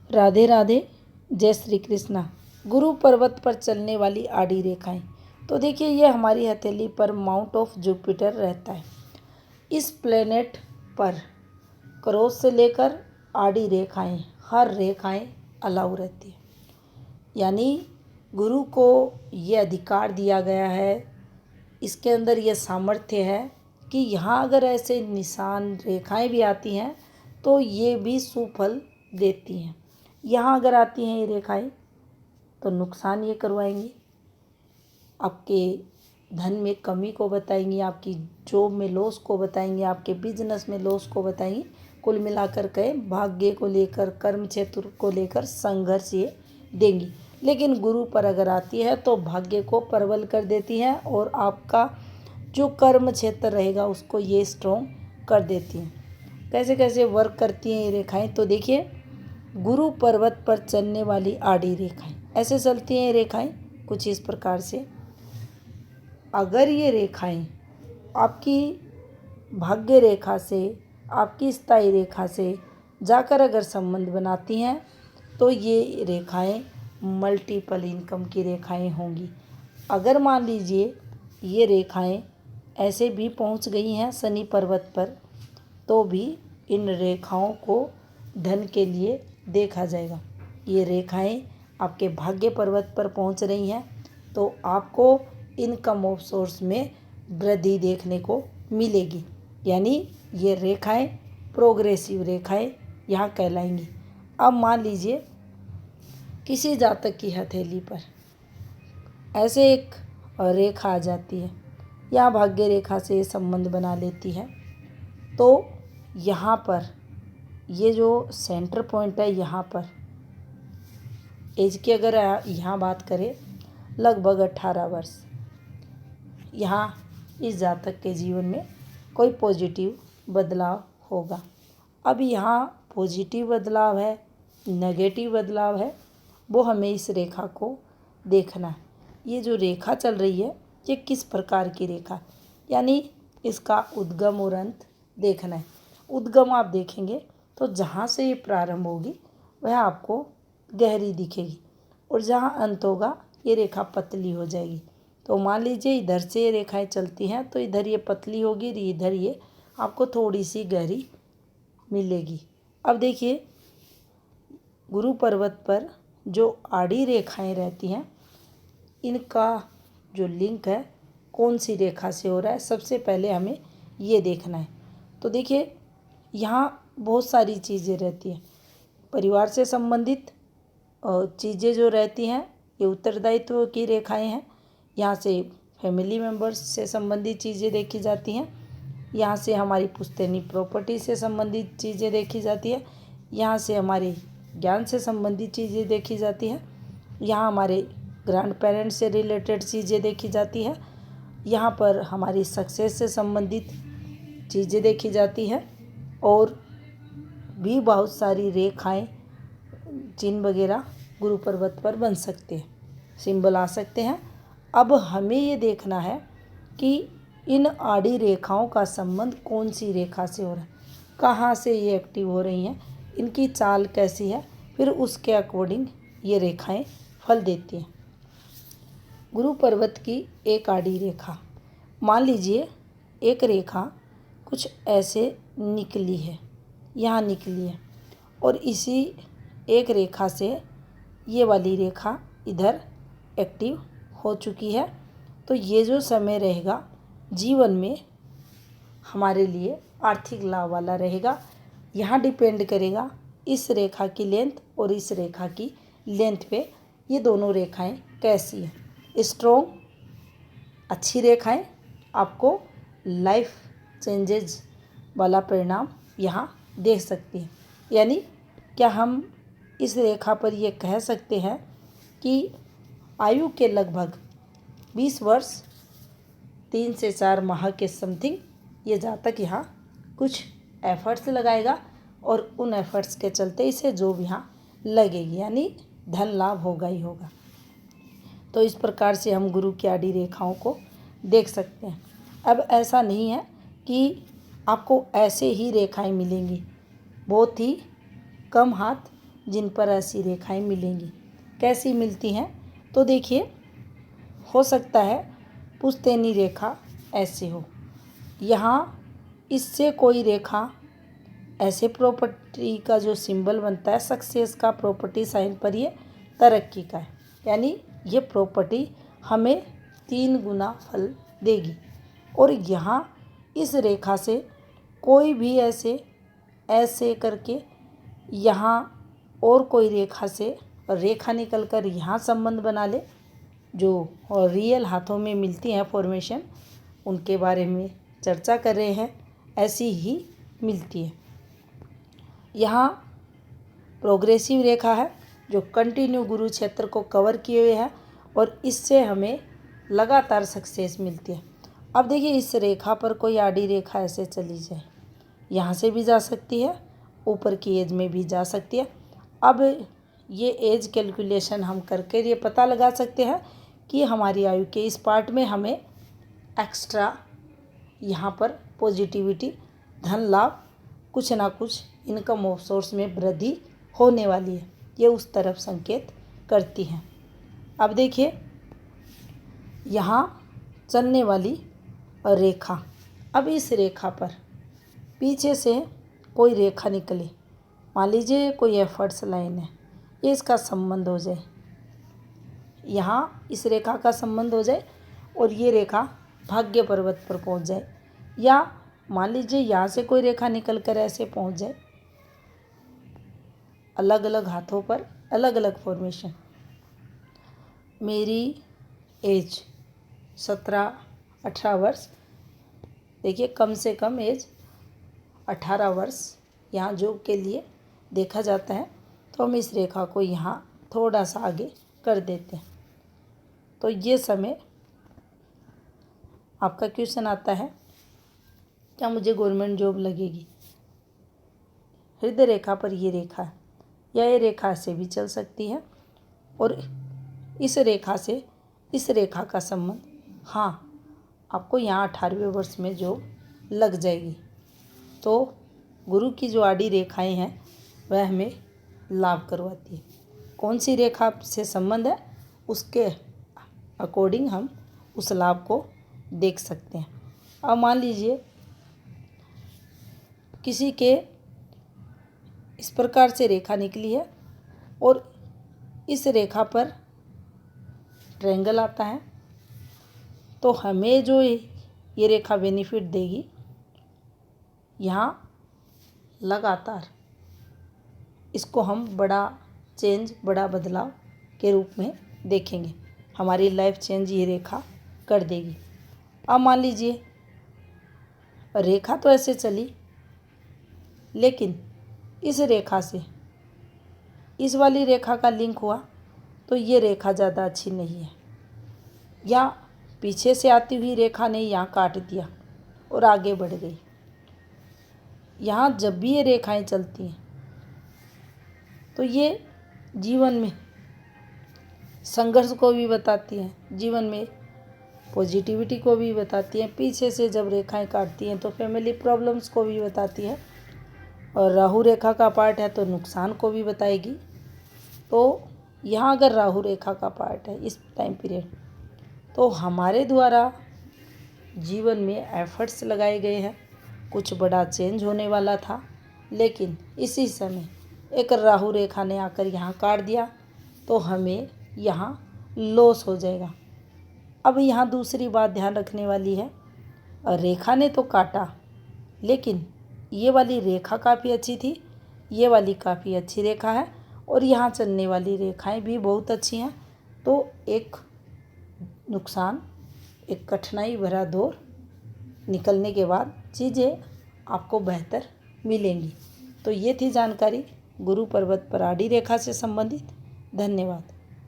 राधे राधे, जय श्री कृष्णा। गुरु पर्वत पर चलने वाली आड़ी रेखाएं। तो देखिए, ये हमारी हथेली पर माउंट ऑफ जुपिटर रहता है। इस प्लेनेट पर क्रॉस से लेकर आड़ी रेखाएं, हर रेखाएं अलाउ रहती है। यानी गुरु को ये अधिकार दिया गया है, इसके अंदर ये सामर्थ्य है कि यहाँ अगर ऐसे निशान रेखाएं भी आती हैं तो ये भी सुफल देती हैं। यहाँ अगर आती हैं ये रेखाएं तो नुकसान ये करवाएंगी, आपके धन में कमी को बताएंगी, आपकी जॉब में लॉस को बताएंगी, आपके बिजनेस में लॉस को बताएंगी। कुल मिलाकर के भाग्य को लेकर, कर्म क्षेत्र को लेकर संघर्ष ये देंगी। लेकिन गुरु पर अगर आती है तो भाग्य को प्रबल कर देती है और आपका जो कर्म क्षेत्र रहेगा उसको ये स्ट्रॉन्ग कर देती हैं। कैसे कैसे वर्क करती हैं ये रेखाएं, तो देखिए, गुरु पर्वत पर चलने वाली आड़ी रेखाएं ऐसे चलती हैं। ये रेखाएं कुछ इस प्रकार से, अगर ये रेखाएं आपकी भाग्य रेखा से, आपकी स्थायी रेखा से जाकर अगर संबंध बनाती हैं तो ये रेखाएं मल्टीपल इनकम की रेखाएं होंगी। अगर मान लीजिए ये रेखाएं ऐसे भी पहुंच गई हैं शनि पर्वत पर, तो भी इन रेखाओं को धन के लिए देखा जाएगा। ये रेखाएं आपके भाग्य पर्वत पर पहुंच रही हैं तो आपको इनकम ऑफ सोर्स में वृद्धि देखने को मिलेगी। यानी ये रेखाएं प्रोग्रेसिव रेखाएं यहाँ कहलाएंगी। अब मान लीजिए किसी जातक की हथेली पर ऐसे एक रेखा आ जाती है, यहाँ भाग्य रेखा से संबंध बना लेती है, तो यहाँ पर ये जो सेंटर पॉइंट है, यहाँ पर एज की अगर यहाँ बात करें, लगभग 18 वर्ष, यहाँ इस जातक के जीवन में कोई पॉजिटिव बदलाव होगा। अब यहाँ पॉजिटिव बदलाव है, नेगेटिव बदलाव है, वो हमें इस रेखा को देखना है। ये जो रेखा चल रही है ये किस प्रकार की रेखा, यानी इसका उद्गम और अंत देखना है। उद्गम आप देखेंगे तो जहाँ से ये प्रारंभ होगी वह आपको गहरी दिखेगी और जहाँ अंत होगा ये रेखा पतली हो जाएगी। तो मान लीजिए इधर से ये रेखाएं चलती हैं तो इधर ये पतली होगी, इधर ये आपको थोड़ी सी गहरी मिलेगी। अब देखिए, गुरु पर्वत पर जो आड़ी रेखाएं रहती हैं, इनका जो लिंक है कौन सी रेखा से हो रहा है, सबसे पहले हमें ये देखना है। तो देखिए, यहाँ बहुत सारी चीज़ें रहती हैं, परिवार से संबंधित चीज़ें जो रहती हैं ये उत्तरदायित्व की रेखाएं हैं। यहाँ से फैमिली मेम्बर्स से संबंधित चीज़ें देखी जाती हैं, यहाँ से हमारी पुश्तैनी प्रॉपर्टी से संबंधित चीज़ें देखी जाती है, यहाँ से हमारे ज्ञान से संबंधित चीज़ें देखी जाती है, यहाँ हमारे ग्रैंड पेरेंट्स से रिलेटेड चीज़ें देखी जाती है, यहाँ पर हमारी सक्सेस से संबंधित चीज़ें देखी जाती है, और भी बहुत सारी रेखाएं, चिन्ह वगैरह गुरु पर्वत पर बन सकते हैं, सिंबल आ सकते हैं। अब हमें ये देखना है कि इन आड़ी रेखाओं का संबंध कौन सी रेखा से हो रहा है, कहाँ से ये एक्टिव हो रही हैं, इनकी चाल कैसी है, फिर उसके अकॉर्डिंग ये रेखाएं फल देती हैं। गुरु पर्वत की एक आड़ी रेखा, मान लीजिए एक रेखा कुछ ऐसे निकली है, यहाँ निकली है, और इसी एक रेखा से ये वाली रेखा इधर एक्टिव हो चुकी है, तो ये जो समय रहेगा जीवन में हमारे लिए आर्थिक लाभ वाला रहेगा। यहाँ डिपेंड करेगा इस रेखा की लेंथ और इस रेखा की लेंथ पे, ये दोनों रेखाएं कैसी हैं। स्ट्रॉन्ग अच्छी रेखाएं आपको लाइफ चेंजेज वाला परिणाम यहाँ देख सकती हैं। यानी क्या हम इस रेखा पर ये कह सकते हैं कि आयु के लगभग 20 वर्ष 3 से 4 माह के समथिंग ये जातक यहाँ कुछ एफर्ट्स लगाएगा और उन एफर्ट्स के चलते इसे जॉब यहाँ लगेगी, यानी धन लाभ होगा ही होगा। तो इस प्रकार से हम गुरु की आड़ी रेखाओं को देख सकते हैं। अब ऐसा नहीं है कि आपको ऐसे ही रेखाएं मिलेंगी, बहुत ही कम हाथ जिन पर ऐसी रेखाएं मिलेंगी। कैसी मिलती हैं? तो देखिए, हो सकता है पुश्तैनी रेखा ऐसे हो, यहाँ इससे कोई रेखा ऐसे प्रॉपर्टी का जो सिंबल बनता है सक्सेस का, प्रॉपर्टी साइन पर ये तरक्की का है, यानी ये प्रॉपर्टी हमें 3 गुना फल देगी। और यहाँ इस रेखा से कोई भी ऐसे करके यहाँ और कोई रेखा से रेखा निकल कर यहाँ संबंध बना ले, जो रियल हाथों में मिलती हैं फॉर्मेशन, उनके बारे में चर्चा कर रहे हैं, ऐसी ही मिलती है। यहाँ प्रोग्रेसिव रेखा है जो कंटिन्यू गुरु क्षेत्र को कवर किए हुए है और इससे हमें लगातार सक्सेस मिलती है। अब देखिए, इस रेखा पर कोई आड़ी रेखा ऐसे चली जाए, यहाँ से भी जा सकती है, ऊपर की एज में भी जा सकती है। अब ये एज कैलकुलेशन हम करके ये पता लगा सकते हैं कि हमारी आयु के इस पार्ट में हमें एक्स्ट्रा यहाँ पर पॉजिटिविटी, धन लाभ, कुछ ना कुछ इनकम ऑफ सोर्स में वृद्धि होने वाली है, ये उस तरफ संकेत करती हैं। अब देखिए, यहाँ चलने वाली रेखा, अब इस रेखा पर पीछे से कोई रेखा निकले, मान लीजिए कोई एफर्ट्स लाइन है, ये इसका संबंध हो जाए, यहाँ इस रेखा का संबंध हो जाए और ये रेखा भाग्य पर्वत पर पहुँच जाए, या मान लीजिए यहाँ से कोई रेखा निकल कर ऐसे पहुँच जाए, अलग अलग हाथों पर अलग अलग फॉर्मेशन। मेरी एज 17-18 वर्ष, देखिए कम से कम एज 18 वर्ष यहाँ जॉब के लिए देखा जाता है, तो हम इस रेखा को यहाँ थोड़ा सा आगे कर देते हैं। तो ये समय आपका क्वेश्चन आता है, क्या मुझे गवर्नमेंट जॉब लगेगी? हृदय रेखा पर ये रेखा है, या ये रेखा से भी चल सकती है और इस रेखा से इस रेखा का संबंध, हाँ आपको यहाँ 18वें वर्ष में जॉब लग जाएगी। तो गुरु की जो आड़ी रेखाएं हैं वह हमें लाभ करवाती है। कौन सी रेखा से संबंध है उसके अकॉर्डिंग हम उस लाभ को देख सकते हैं। अब मान लीजिए किसी के इस प्रकार से रेखा निकली है और इस रेखा पर ट्रायंगल आता है, तो हमें जो ये रेखा बेनिफिट देगी, यहाँ लगातार इसको हम बड़ा चेंज, बड़ा बदलाव के रूप में देखेंगे, हमारी लाइफ चेंज ये रेखा कर देगी। अब मान लीजिए रेखा तो ऐसे चली, लेकिन इस रेखा से इस वाली रेखा का लिंक हुआ, तो ये रेखा ज़्यादा अच्छी नहीं है, या पीछे से आती हुई रेखा ने यहाँ काट दिया और आगे बढ़ गई। यहाँ जब भी ये रेखाएं चलती हैं तो ये जीवन में संघर्ष को भी बताती हैं, जीवन में पॉजिटिविटी को भी बताती हैं। पीछे से जब रेखाएं काटती हैं तो फैमिली प्रॉब्लम्स को भी बताती है, और राहु रेखा का पार्ट है तो नुकसान को भी बताएगी। तो यहाँ अगर राहु रेखा का पार्ट है इस टाइम पीरियड, तो हमारे द्वारा जीवन में एफर्ट्स लगाए गए हैं, कुछ बड़ा चेंज होने वाला था, लेकिन इसी समय एक राहु रेखा ने आकर यहाँ काट दिया, तो हमें यहाँ लॉस हो जाएगा। अब यहाँ दूसरी बात ध्यान रखने वाली है, रेखा ने तो काटा, लेकिन ये वाली रेखा काफ़ी अच्छी थी, ये वाली काफ़ी अच्छी रेखा है, और यहाँ चलने वाली रेखाएं भी बहुत अच्छी हैं। तो एक नुकसान, एक कठिनाई भरा दौर निकलने के बाद चीज़ें आपको बेहतर मिलेंगी। तो ये थी जानकारी गुरु पर्वत पर आड़ी रेखा से संबंधित। धन्यवाद।